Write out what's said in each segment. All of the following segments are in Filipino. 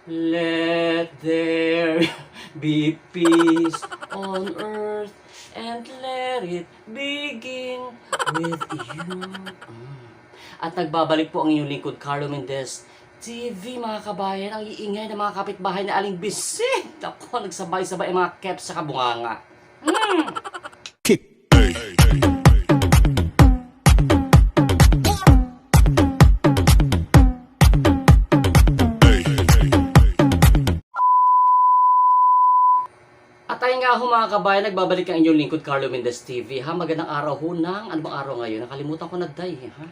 Let there be peace on earth and let it begin with you. At nagbabalik po ang inyong lingkod, Carlo Mendez TV, mga kabayan. Ang iingay ng mga kapitbahay na aling bisit. Ako, nagsabay-sabay ang mga caps sa kabunganga. At tayo nga ho, mga kabayan, nagbabalik ang inyong lingkod, Carlo Mendez TV. Ha, magandang araw ho ng, ano bang araw ngayon? Nakalimutan ko na day, ha?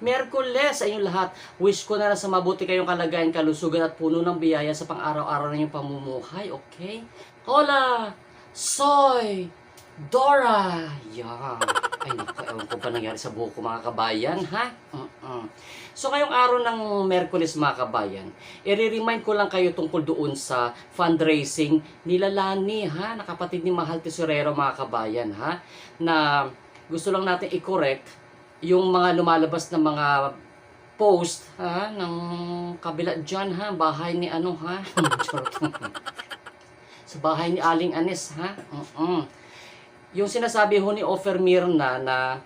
Merkules sa inyong lahat. Wish ko na sa mabuti kayong kalagayan, kalusugan at puno ng biyaya sa pang-araw-araw na inyong pamumuhay, okay? Hola! Soy! Dora! Yan. Ay, naku, ewan ko ba nangyari sa buhok ko, mga kabayan, ha? So, ngayong araw ng Merkules, mga kabayan, i-remind ko lang kayo tungkol doon sa fundraising nila Lani, ha? Nakapatid ni Mahal Tesorero, mga kabayan, ha? Na gusto lang natin i-correct yung mga lumalabas na mga post, ha? Ng kabila dyan, ha? Bahay ni ano, ha? Sa bahay ni Aling Anes, ha? Yung sinasabi ho ni Offer Mirna na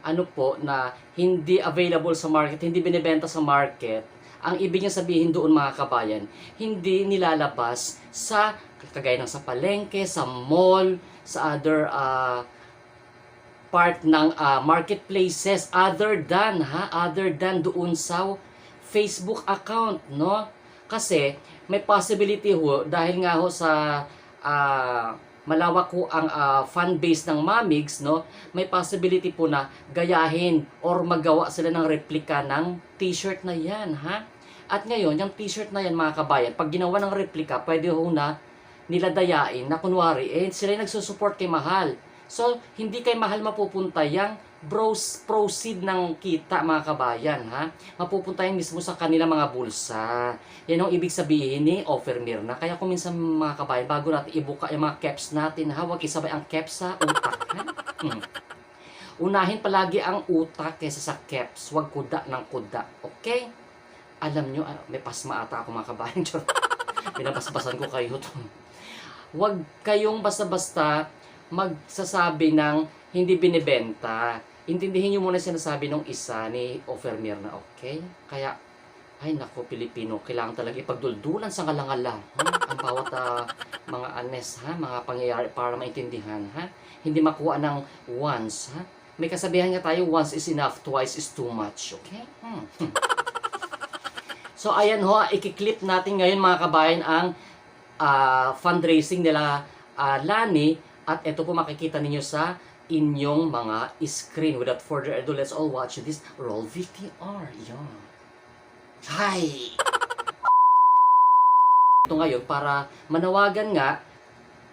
ano po, na hindi available sa market, hindi binibenta sa market, ang ibig niya sabihin doon, mga kabayan, hindi nilalabas sa, kagaya ng sa palengke, sa mall, sa other part ng marketplaces, other than doon sa Facebook account, no? Kasi may possibility ho, dahil nga ho sa malawak ko ang fan base ng Mamigs, no? May possibility po na gayahin or magawa sila ng replika ng t-shirt na yan, ha? At ngayon, yung t-shirt na yan, mga kabayan, pag ginawa ng replika, pwede ho na niladayain na kunwari, sila yung nagsusupport kay Mahal. So, hindi kay Mahal mapupunta yung proceed ng kita, mga kabayan, ha? Mapupunta yan mismo sa kanila mga bulsa. Yan ang ibig sabihin ni Offer Mirna. Kaya kung minsan, mga kabayan, bago natin ibuka yung mga caps natin, ha? Huwag isabay ang caps sa utak, ha? Unahin palagi ang utak kaysa sa caps. Huwag kuda ng kuda. Okay? Alam nyo, may pasma ata ako, mga kabayan. Pinabasbasan ko kayo to. Huwag kayong basta-basta magsasabi ng hindi binibenta. Intindihin nyo muna sinasabi ng isa ni Offer Mirna, okay? Kaya, ay nako, Pilipino, kailangan talaga ipagduldulan sa ngalangala, ha? Ang bawat mga anes, ha? Mga pangyayari para maintindihan, ha? Hindi makuha ng once, ha? May kasabihan nga tayo, once is enough, twice is too much, okay? So, ayan ho, ikiklip natin ngayon, mga kabayan, ang fundraising nila Lani. At ito po makikita ninyo sa inyong mga screen. Without further ado, let's all watch this roll VTR. Yan. Hi! Ito ngayon, para manawagan nga,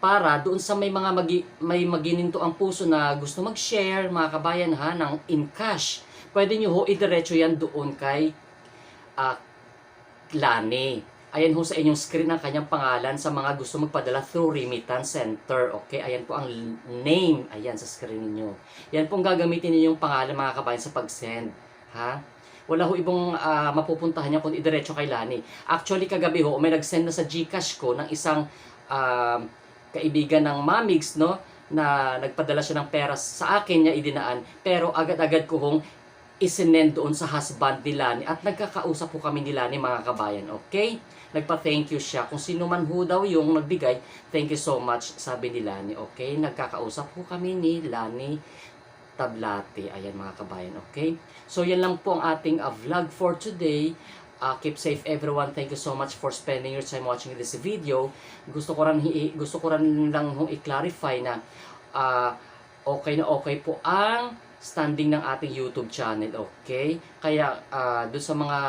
para doon sa may mga may magininto ang puso na gusto mag-share, mga kabayan, ha, ng in cash. Pwede nyo ho, idiretso yan doon kay Lani. Ayan ho sa inyong screen ang kanyang pangalan sa mga gusto magpadala through Remittance Center. Okay, ayan po ang name. Ayan sa screen niyo. Yan pong gagamitin niyo yung pangalan, mga kabayan, sa pag-send. Ha? Wala ho ibang mapupuntahan niya kung idiretso kay Lani. Actually, kagabi ho, may nag-send na sa GCash ko ng isang kaibigan ng Mamigs, no? Na nagpadala siya ng pera sa akin niya idinaan. Pero agad-agad ko hong isinend doon sa husband ni Lani. At nagkakausap po kami ni Lani, mga kabayan. Okay? Nagpa-thank you siya. Kung sino man ho daw yung nagbigay, thank you so much, sabi ni Lani. Okay? Nagkakausap po kami ni Lani Tablate. Ayan, mga kabayan. Okay? So, yan lang po ang ating vlog for today. Keep safe, everyone. Thank you so much for spending your time watching this video. Gusto ko rin lang i-clarify na okay na okay po ang standing ng ating YouTube channel. Okay? Kaya, doon sa mga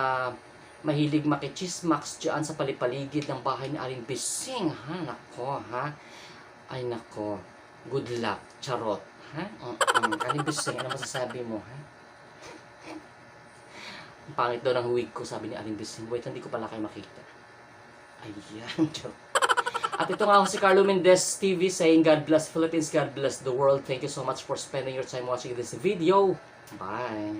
mahilig makichismax dyan sa palipaligid ng bahay ni Aling Bising, ha? Nako, ha? Ay, nako. Good luck. Charot. Ha? Aling Bising, ano masasabi mo, ha? Ang pangit daw ng wig ko, sabi ni Aling Bising. Wait, hindi ko pala kayo makita. Ayan, charot. At ito nga ako si Carlo Mendez TV saying God bless Philippines, God bless the world. Thank you so much for spending your time watching this video. Bye.